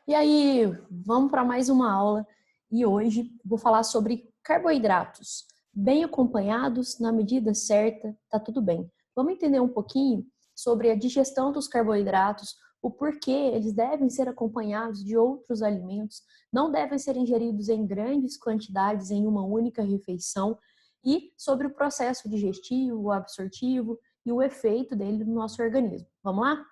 E aí, vamos para mais uma aula e hoje vou falar sobre carboidratos. Bem acompanhados, na medida certa, tá tudo bem. Vamos entender um pouquinho sobre a digestão dos carboidratos, o porquê eles devem ser acompanhados de outros alimentos, não devem ser ingeridos em grandes quantidades em uma única refeição e sobre o processo digestivo, absortivo e o efeito dele no nosso organismo. Vamos lá?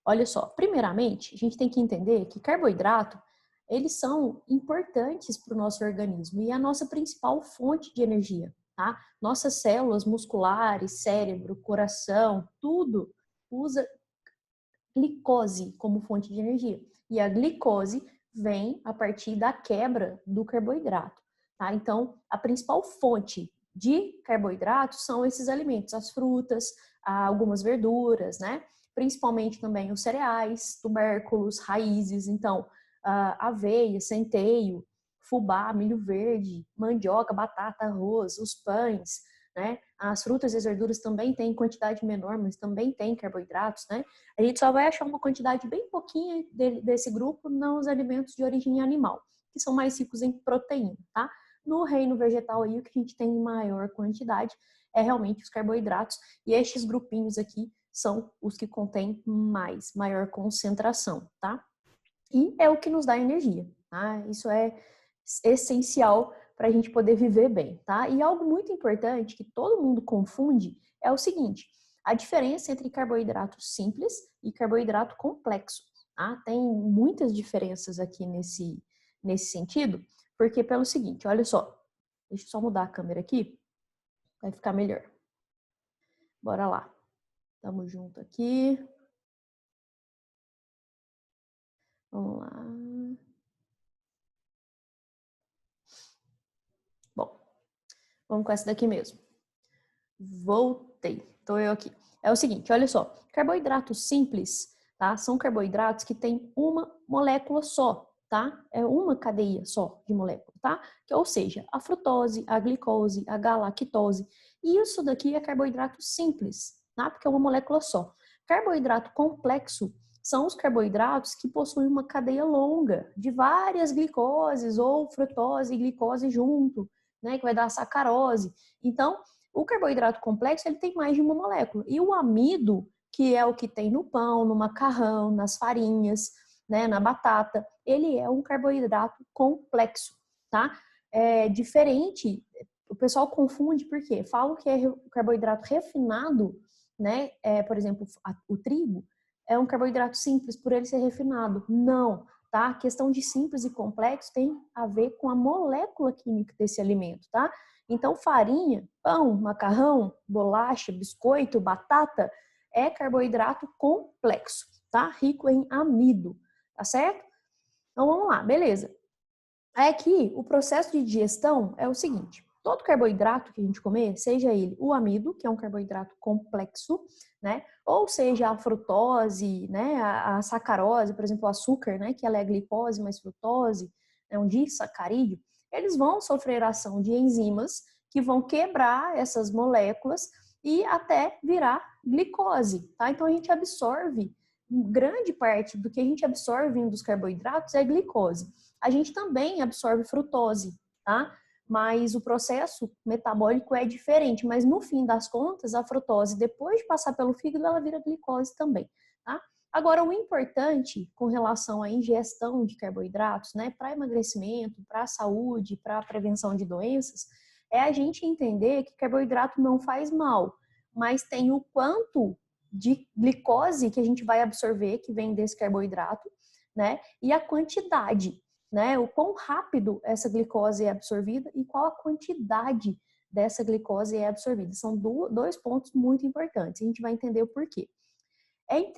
Olha só, primeiramente, a gente tem que entender que carboidrato, eles são importantes para o nosso organismo e é a nossa principal fonte de energia, tá? Nossas células musculares, cérebro, coração, tudo usa glicose como fonte de energia. E a glicose vem a partir da quebra do carboidrato, tá? Então, a principal fonte de carboidratos são esses alimentos, as frutas, algumas verduras, né? Principalmente também os cereais, tubérculos, raízes, então, aveia, centeio, fubá, milho verde, mandioca, batata, arroz, os pães, né? As frutas e as verduras também têm quantidade menor, mas também têm carboidratos, né? A gente só vai achar uma quantidade bem pouquinha desse grupo nos alimentos de origem animal, que são mais ricos em proteína, tá? No reino vegetal aí, o que a gente tem em maior quantidade é realmente os carboidratos, e estes grupinhos aqui são os que contêm maior concentração, tá? E é o que nos dá energia, tá? Isso é essencial para a gente poder viver bem, tá? E algo muito importante que todo mundo confunde é o seguinte: a diferença entre carboidrato simples e carboidrato complexo, tá? Tem muitas diferenças aqui nesse sentido, porque pelo seguinte, olha só, deixa eu só mudar a câmera aqui, vai ficar melhor. Bora lá. Tamo junto aqui. Vamos lá. Bom, vamos com essa daqui mesmo. Voltei, tô eu aqui. É o seguinte, olha só, carboidratos simples, tá? São carboidratos que têm uma molécula só, tá? É uma cadeia só de molécula, tá? Ou seja, a frutose, a glicose, a galactose. E isso daqui é carboidrato simples, tá? Porque é uma molécula só. Carboidrato complexo são os carboidratos que possuem uma cadeia longa de várias glicoses ou frutose e glicose junto, né? Que vai dar a sacarose. Então, o carboidrato complexo, ele tem mais de uma molécula. E o amido, que é o que tem no pão, no macarrão, nas farinhas, né, na batata, ele é um carboidrato complexo, tá? É diferente, o pessoal confunde porque falam que é carboidrato refinado, né? Por exemplo, o trigo é um carboidrato simples por ele ser refinado. Não, tá? A questão de simples e complexo tem a ver com a molécula química desse alimento, tá? Então, farinha, pão, macarrão, bolacha, biscoito, batata é carboidrato complexo, tá? Rico em amido, tá certo? Então, vamos lá, beleza. Aqui, o processo de digestão é o seguinte: todo carboidrato que a gente comer, seja ele o amido, que é um carboidrato complexo, né? Ou seja a frutose, né? A sacarose, por exemplo, o açúcar, né? Que ela é glicose mais frutose, é um disacarídeo. Eles vão sofrer ação de enzimas que vão quebrar essas moléculas e até virar glicose, tá? Então a gente absorve, grande parte do que a gente absorve vindo dos carboidratos é glicose. A gente também absorve frutose, tá? Mas o processo metabólico é diferente. Mas no fim das contas, a frutose, depois de passar pelo fígado, ela vira glicose também, tá? Agora, o importante com relação à ingestão de carboidratos, né, para emagrecimento, para a saúde, para a prevenção de doenças, é a gente entender que carboidrato não faz mal, mas tem o quanto de glicose que a gente vai absorver, que vem desse carboidrato, né, e a quantidade, né, o quão rápido essa glicose é absorvida e qual a quantidade dessa glicose é absorvida. São dois pontos muito importantes. A gente vai entender o porquê.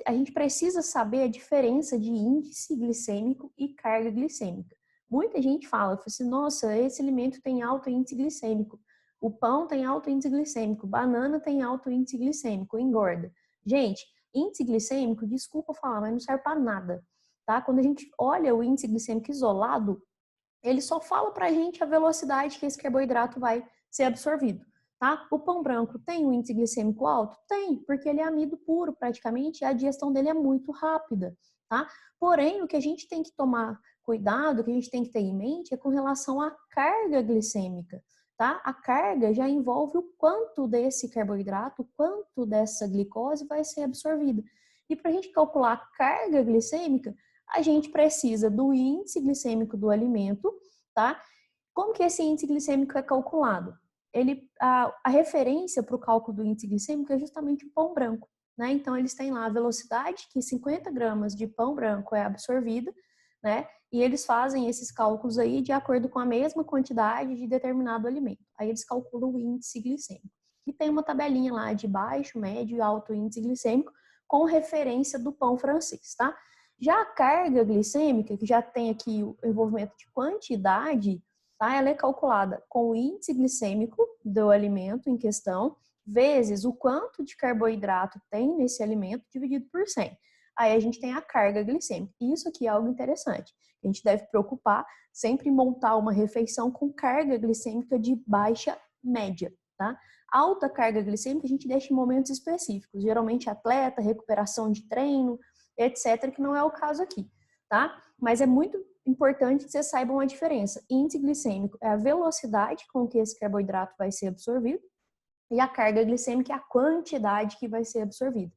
A gente precisa saber a diferença de índice glicêmico e carga glicêmica. Muita gente fala assim, nossa, esse alimento tem alto índice glicêmico, o pão tem alto índice glicêmico, banana tem alto índice glicêmico, engorda. Gente, índice glicêmico, desculpa falar, mas não serve para nada, tá? Quando a gente olha o índice glicêmico isolado, ele só fala pra gente a velocidade que esse carboidrato vai ser absorvido, tá? O pão branco tem um índice glicêmico alto? Tem, porque ele é amido puro praticamente e a digestão dele é muito rápida, tá? Porém, o que a gente tem que tomar cuidado, o que a gente tem que ter em mente é com relação à carga glicêmica, tá? A carga já envolve o quanto desse carboidrato, o quanto dessa glicose vai ser absorvida. E para a gente calcular a carga glicêmica, a gente precisa do índice glicêmico do alimento, tá? Como que esse índice glicêmico é calculado? A referência para o cálculo do índice glicêmico é justamente o pão branco, né? Então, eles têm lá a velocidade que 50 gramas de pão branco é absorvida, né? E eles fazem esses cálculos aí de acordo com a mesma quantidade de determinado alimento. Aí eles calculam o índice glicêmico. E tem uma tabelinha lá de baixo, médio e alto índice glicêmico com referência do pão francês, tá? Já a carga glicêmica, que já tem aqui o envolvimento de quantidade, tá? Ela é calculada com o índice glicêmico do alimento em questão, vezes o quanto de carboidrato tem nesse alimento, dividido por 100. Aí a gente tem a carga glicêmica. E isso aqui é algo interessante. A gente deve preocupar sempre em montar uma refeição com carga glicêmica de baixa média, tá? Alta carga glicêmica a gente deixa em momentos específicos, geralmente atleta, recuperação de treino, etc., que não é o caso aqui, tá? Mas é muito importante que vocês saibam a diferença. Índice glicêmico é a velocidade com que esse carboidrato vai ser absorvido e a carga glicêmica é a quantidade que vai ser absorvida,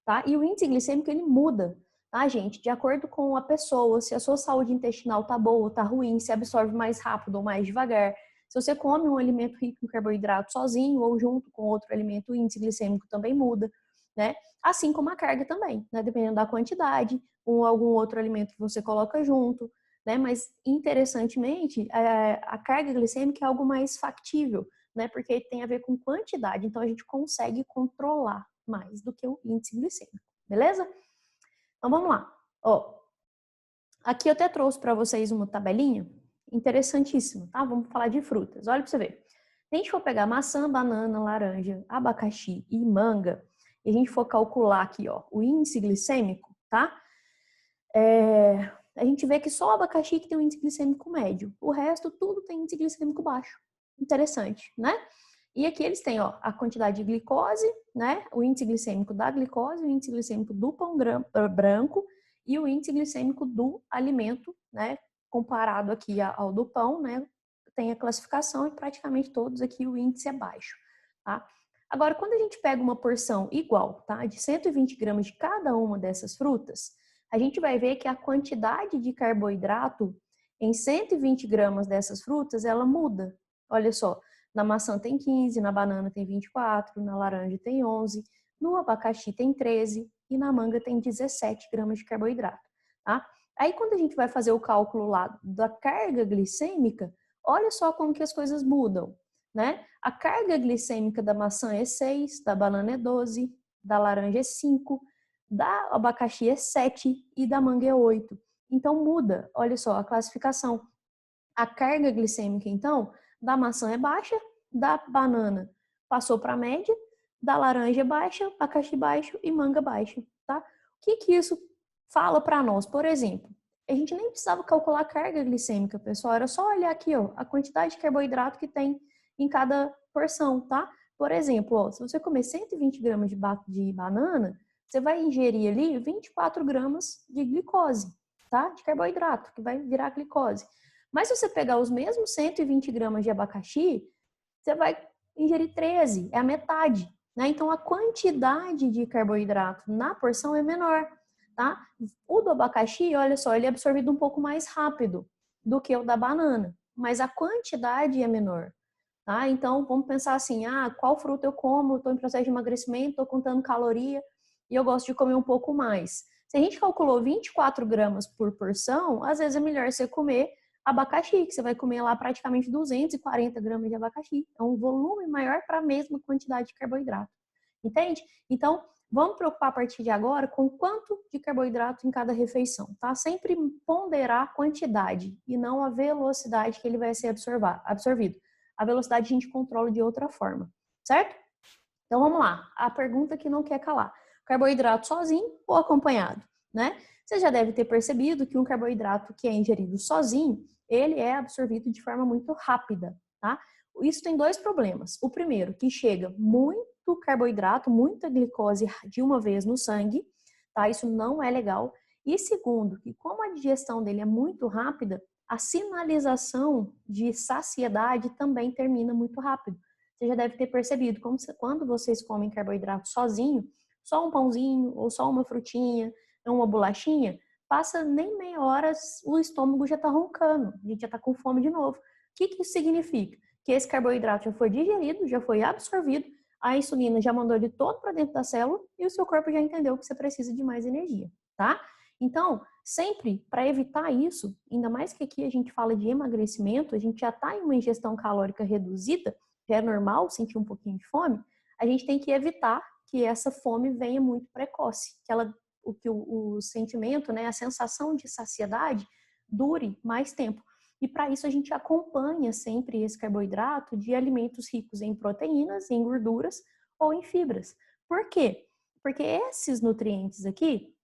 tá? E o índice glicêmico, ele muda, tá, gente? De acordo com a pessoa, se a sua saúde intestinal tá boa ou tá ruim, se absorve mais rápido ou mais devagar. Se você come um alimento rico em carboidrato sozinho ou junto com outro alimento, o índice glicêmico também muda, né? Assim como a carga também, né? Dependendo da quantidade, ou algum outro alimento que você coloca junto, né? Mas, interessantemente, a carga glicêmica é algo mais factível, né? Porque tem a ver com quantidade, então a gente consegue controlar mais do que o índice glicêmico, beleza? Então vamos lá. Ó, aqui eu até trouxe para vocês uma tabelinha interessantíssima, tá? Vamos falar de frutas. Olha para você ver. Se a gente for pegar maçã, banana, laranja, abacaxi e manga, e a gente for calcular aqui, ó, o índice glicêmico, tá? A gente vê que só o abacaxi que tem um índice glicêmico médio. O resto, tudo tem índice glicêmico baixo. Interessante, né? E aqui eles têm, ó, a quantidade de glicose, né? O índice glicêmico da glicose, o índice glicêmico do pão branco e o índice glicêmico do alimento, né? Comparado aqui ao do pão, né? Tem a classificação e praticamente todos aqui o índice é baixo, tá? Agora, quando a gente pega uma porção igual, tá? De 120 gramas de cada uma dessas frutas, a gente vai ver que a quantidade de carboidrato em 120 gramas dessas frutas, ela muda. Olha só, na maçã tem 15, na banana tem 24, na laranja tem 11, no abacaxi tem 13 e na manga tem 17 gramas de carboidrato, tá? Aí quando a gente vai fazer o cálculo lá da carga glicêmica, olha só como que as coisas mudam, né? A carga glicêmica da maçã é 6, da banana é 12, da laranja é 5, da abacaxi é 7 e da manga é 8. Então muda, olha só, a classificação. A carga glicêmica, então, da maçã é baixa, da banana passou para a média, da laranja é baixa, abacaxi baixo e manga baixa, tá? O que que isso fala para nós? Por exemplo, a gente nem precisava calcular a carga glicêmica, pessoal, era só olhar aqui, ó, a quantidade de carboidrato que tem em cada porção, tá? Por exemplo, ó, se você comer 120 gramas de banana, você vai ingerir ali 24 gramas de glicose, tá? De carboidrato, que vai virar glicose. Mas se você pegar os mesmos 120 gramas de abacaxi, você vai ingerir 13, é a metade, né? Então a quantidade de carboidrato na porção é menor, tá? O do abacaxi, olha só, ele é absorvido um pouco mais rápido do que o da banana, mas a quantidade é menor, tá? Então vamos pensar assim, qual fruta eu como? Estou em processo de emagrecimento, estou contando caloria e eu gosto de comer um pouco mais. Se a gente calculou 24 gramas por porção, às vezes é melhor você comer abacaxi, que você vai comer lá praticamente 240 gramas de abacaxi. É um volume maior para a mesma quantidade de carboidrato. Entende? Então, vamos preocupar a partir de agora com quanto de carboidrato em cada refeição, tá? Sempre ponderar a quantidade e não a velocidade que ele vai ser absorvido. A velocidade a gente controla de outra forma, certo? Então, vamos lá. A pergunta que não quer calar. Carboidrato sozinho ou acompanhado, né? Você já deve ter percebido que um carboidrato que é ingerido sozinho, ele é absorvido de forma muito rápida, tá? Isso tem dois problemas. O primeiro, que chega muito carboidrato, muita glicose de uma vez no sangue, tá? Isso não é legal. E segundo, que como a digestão dele é muito rápida, a sinalização de saciedade também termina muito rápido. Você já deve ter percebido, como quando vocês comem carboidrato sozinho, só um pãozinho ou só uma frutinha, uma bolachinha, passa nem meia hora, o estômago já está roncando, a gente já está com fome de novo. O que isso significa? Que esse carboidrato já foi digerido, já foi absorvido, a insulina já mandou ele todo para dentro da célula e o seu corpo já entendeu que você precisa de mais energia, tá? Então, sempre para evitar isso, ainda mais que aqui a gente fala de emagrecimento, a gente já está em uma ingestão calórica reduzida, já é normal sentir um pouquinho de fome, a gente tem que evitar que essa fome venha muito precoce, que o sentimento, né, a sensação de saciedade dure mais tempo. E para isso a gente acompanha sempre esse carboidrato de alimentos ricos em proteínas, em gorduras ou em fibras. Por quê? Porque esses nutrientes aqui,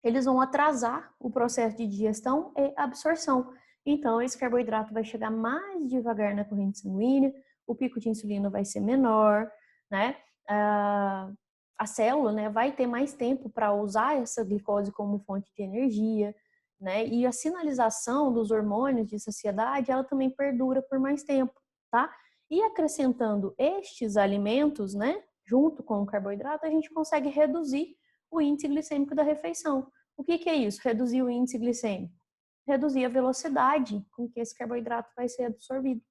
eles vão atrasar o processo de digestão e absorção. Então, esse carboidrato vai chegar mais devagar na corrente sanguínea, o pico de insulina vai ser menor, né? A célula, né, vai ter mais tempo para usar essa glicose como fonte de energia, né? E a sinalização dos hormônios de saciedade, ela também perdura por mais tempo, tá? E acrescentando estes alimentos, né, junto com o carboidrato, a gente consegue reduzir o índice glicêmico da refeição. O que é isso? Reduzir o índice glicêmico? Reduzir a velocidade com que esse carboidrato vai ser absorvido,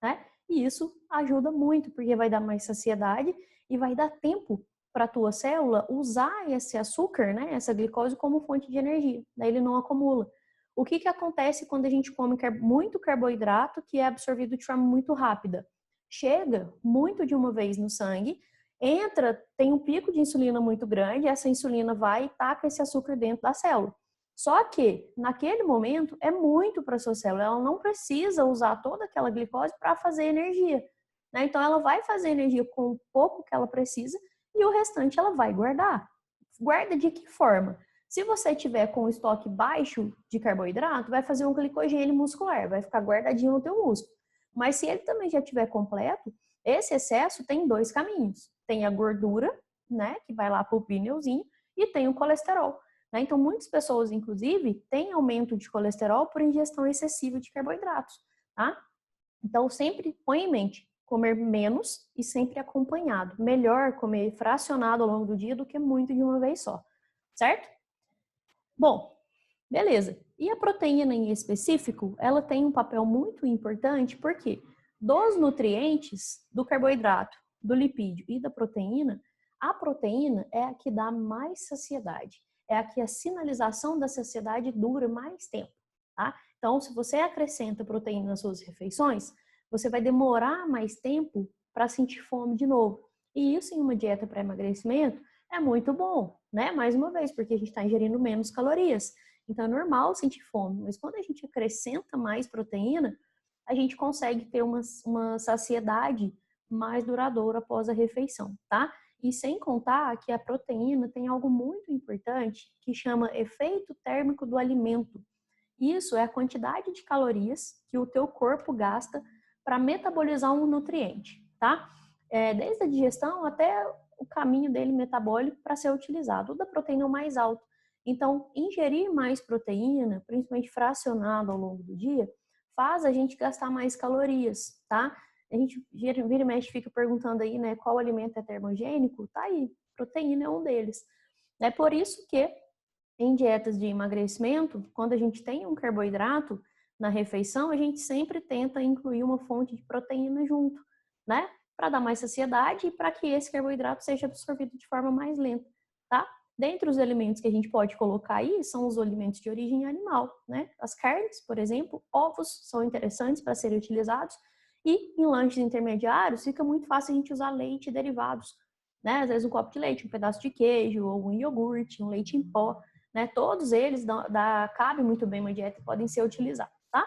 né? E isso ajuda muito, porque vai dar mais saciedade e vai dar tempo para a tua célula usar esse açúcar, né, essa glicose como fonte de energia. Daí ele não acumula. O que acontece quando a gente come muito carboidrato que é absorvido de forma muito rápida? Chega muito de uma vez no sangue, entra, tem um pico de insulina muito grande, essa insulina vai e taca esse açúcar dentro da célula. Só que, naquele momento, é muito para a sua célula. Ela não precisa usar toda aquela glicose para fazer energia, né? Então, ela vai fazer energia com o pouco que ela precisa e o restante ela vai guardar. Guarda de que forma? Se você tiver com o estoque baixo de carboidrato, vai fazer um glicogênio muscular, vai ficar guardadinho no teu músculo. Mas se ele também já estiver completo, esse excesso tem dois caminhos. Tem a gordura, né, que vai lá para o pneuzinho, e tem o colesterol. Né? Então, muitas pessoas, inclusive, têm aumento de colesterol por ingestão excessiva de carboidratos. Tá? Então, sempre põe em mente, comer menos e sempre acompanhado. Melhor comer fracionado ao longo do dia do que muito de uma vez só, certo? Bom, beleza. E a proteína em específico, ela tem um papel muito importante porque dos nutrientes, do carboidrato, do lipídio e da proteína, a proteína é a que dá mais saciedade. É a que a sinalização da saciedade dura mais tempo, tá? Então, se você acrescenta proteína nas suas refeições, você vai demorar mais tempo para sentir fome de novo. E isso em uma dieta para emagrecimento é muito bom, né? Mais uma vez, porque a gente está ingerindo menos calorias. Então é normal sentir fome, mas quando a gente acrescenta mais proteína, a gente consegue ter uma saciedade mais duradoura após a refeição, tá? E sem contar que a proteína tem algo muito importante que chama efeito térmico do alimento. Isso é a quantidade de calorias que o teu corpo gasta para metabolizar um nutriente, tá? Desde a digestão até o caminho dele metabólico para ser utilizado. O da proteína é o mais alto. Então, ingerir mais proteína, principalmente fracionada ao longo do dia, faz a gente gastar mais calorias, tá? A gente vira e mexe fica perguntando aí, né, qual alimento é termogênico? Tá aí, proteína é um deles. É por isso que em dietas de emagrecimento, quando a gente tem um carboidrato na refeição, a gente sempre tenta incluir uma fonte de proteína junto, né? Para dar mais saciedade e para que esse carboidrato seja absorvido de forma mais lenta, tá? Dentre os alimentos que a gente pode colocar aí são os alimentos de origem animal, né? As carnes, por exemplo, ovos são interessantes para serem utilizados e em lanches intermediários fica muito fácil a gente usar leite e derivados, né? Às vezes um copo de leite, um pedaço de queijo ou um iogurte, um leite em pó, né? Todos eles cabem muito bem uma dieta e podem ser utilizados, tá?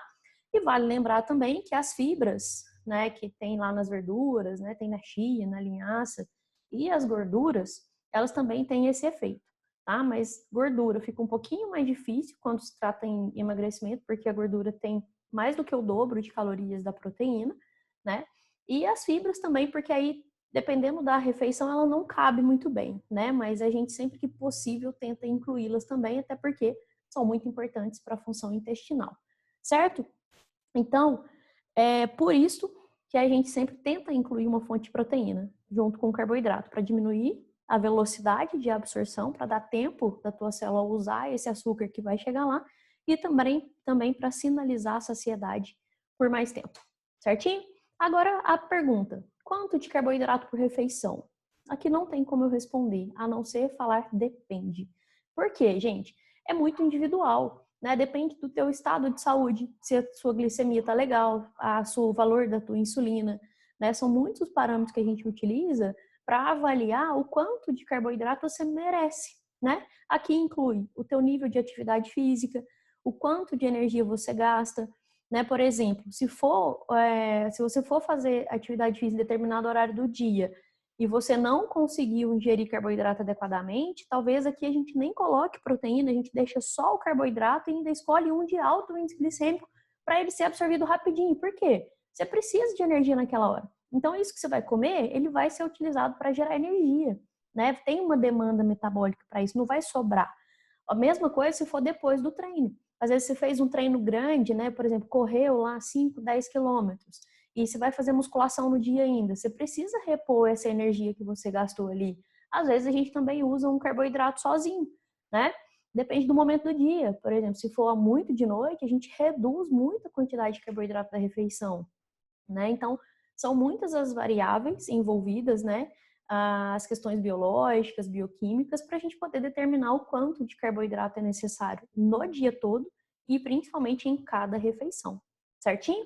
E vale lembrar também que as fibras, né, que tem lá nas verduras, né, tem na chia, na linhaça, e as gorduras, elas também têm esse efeito, tá? Mas gordura fica um pouquinho mais difícil quando se trata em emagrecimento, porque a gordura tem mais do que o dobro de calorias da proteína, né? E as fibras também, porque aí, dependendo da refeição, ela não cabe muito bem, né? Mas a gente sempre que possível tenta incluí-las também, até porque são muito importantes para a função intestinal, certo? Então, é por isso que a gente sempre tenta incluir uma fonte de proteína junto com o carboidrato, para diminuir a velocidade de absorção, para dar tempo da tua célula usar esse açúcar que vai chegar lá, e também para sinalizar a saciedade por mais tempo, certinho? Agora a pergunta, quanto de carboidrato por refeição? Aqui não tem como eu responder, a não ser falar depende. Por quê, gente? É muito individual, né? Depende do teu estado de saúde, se a sua glicemia tá legal, o valor da tua insulina, né? São muitos parâmetros que a gente utiliza para avaliar o quanto de carboidrato você merece, né? Aqui inclui o teu nível de atividade física, o quanto de energia você gasta, né? Por exemplo, se você for fazer atividade física em determinado horário do dia e você não conseguiu ingerir carboidrato adequadamente, talvez aqui a gente nem coloque proteína, a gente deixa só o carboidrato e ainda escolhe um de alto índice glicêmico para ele ser absorvido rapidinho. Por quê? Você precisa de energia naquela hora. Então, isso que você vai comer, ele vai ser utilizado para gerar energia, né? Tem uma demanda metabólica para isso, não vai sobrar. A mesma coisa se for depois do treino. Às vezes você fez um treino grande, né? Por exemplo, correu lá 5, 10 quilômetros e você vai fazer musculação no dia ainda. Você precisa repor essa energia que você gastou ali. Às vezes a gente também usa um carboidrato sozinho, né? Depende do momento do dia. Por exemplo, se for muito de noite, a gente reduz muito a quantidade de carboidrato da refeição, né? Então, são muitas as variáveis envolvidas, né? As questões biológicas, bioquímicas, para a gente poder determinar o quanto de carboidrato é necessário no dia todo e principalmente em cada refeição, certinho?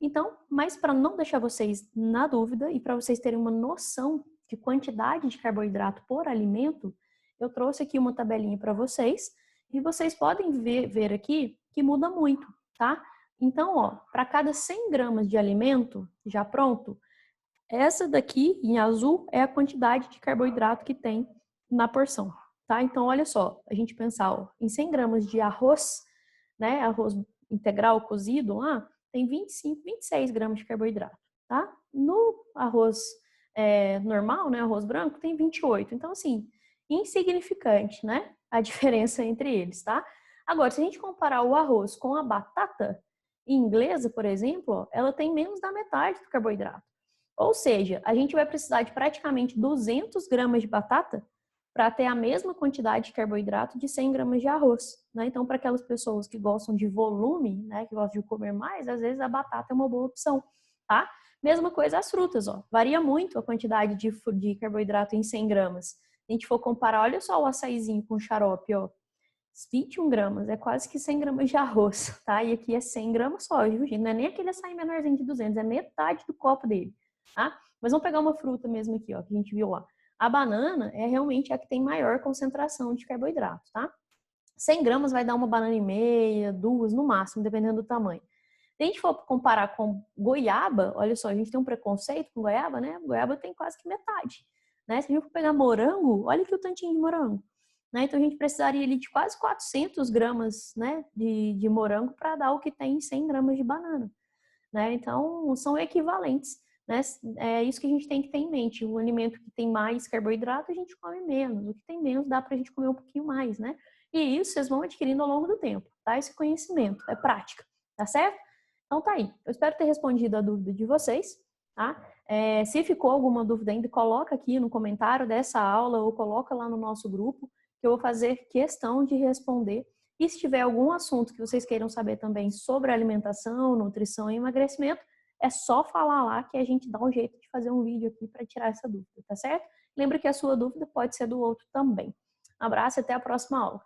Então, mas para não deixar vocês na dúvida e para vocês terem uma noção de quantidade de carboidrato por alimento, eu trouxe aqui uma tabelinha para vocês e vocês podem ver aqui que muda muito, tá? Então, ó, para cada 100 gramas de alimento já pronto, essa daqui, em azul, é a quantidade de carboidrato que tem na porção, tá? Então, olha só, a gente pensar, ó, em 100 gramas de arroz, né, arroz integral cozido lá, tem 25, 26 gramas de carboidrato, tá? No arroz normal, né, arroz branco, tem 28. Então, assim, insignificante, né, a diferença entre eles, tá? Agora, se a gente comparar o arroz com a batata inglesa, por exemplo, ó, ela tem menos da metade do carboidrato. Ou seja, a gente vai precisar de praticamente 200 gramas de batata para ter a mesma quantidade de carboidrato de 100 gramas de arroz, né? Então, para aquelas pessoas que gostam de volume, né, que gostam de comer mais, às vezes a batata é uma boa opção, tá? Mesma coisa as frutas, ó. Varia muito a quantidade de carboidrato em 100 gramas. Se a gente for comparar, olha só o açaizinho com xarope, ó. 21 gramas, é quase que 100 gramas de arroz, tá? E aqui é 100 gramas só, viu, gente? Não é nem aquele açaí menorzinho de 200, é metade do copo dele, tá? Mas vamos pegar uma fruta mesmo aqui, ó, que a gente viu lá. A banana é realmente a que tem maior concentração de carboidrato, tá? 100 gramas vai dar uma banana e meia, 2 no máximo, dependendo do tamanho. Se a gente for comparar com goiaba, olha só, a gente tem um preconceito com goiaba, né? Goiaba tem quase que metade, né? Se a gente for pegar morango, olha aqui o tantinho de morango, né? Então a gente precisaria ali de quase 400 gramas, né, de morango para dar o que tem 100 gramas de banana, né? Então são equivalentes, né? É isso que a gente tem que ter em mente. O alimento que tem mais carboidrato a gente come menos, o que tem menos dá para a gente comer um pouquinho mais, né? E isso vocês vão adquirindo ao longo do tempo, tá? Esse conhecimento é prática, tá certo? Então tá aí. Eu espero ter respondido a dúvida de vocês, tá? Se ficou alguma dúvida ainda, coloca aqui no comentário dessa aula ou coloca lá no nosso grupo, que eu vou fazer questão de responder. E se tiver algum assunto que vocês queiram saber também sobre alimentação, nutrição e emagrecimento, é só falar lá que a gente dá um jeito de fazer um vídeo aqui para tirar essa dúvida, tá certo? Lembra que a sua dúvida pode ser do outro também. Um abraço e até a próxima aula.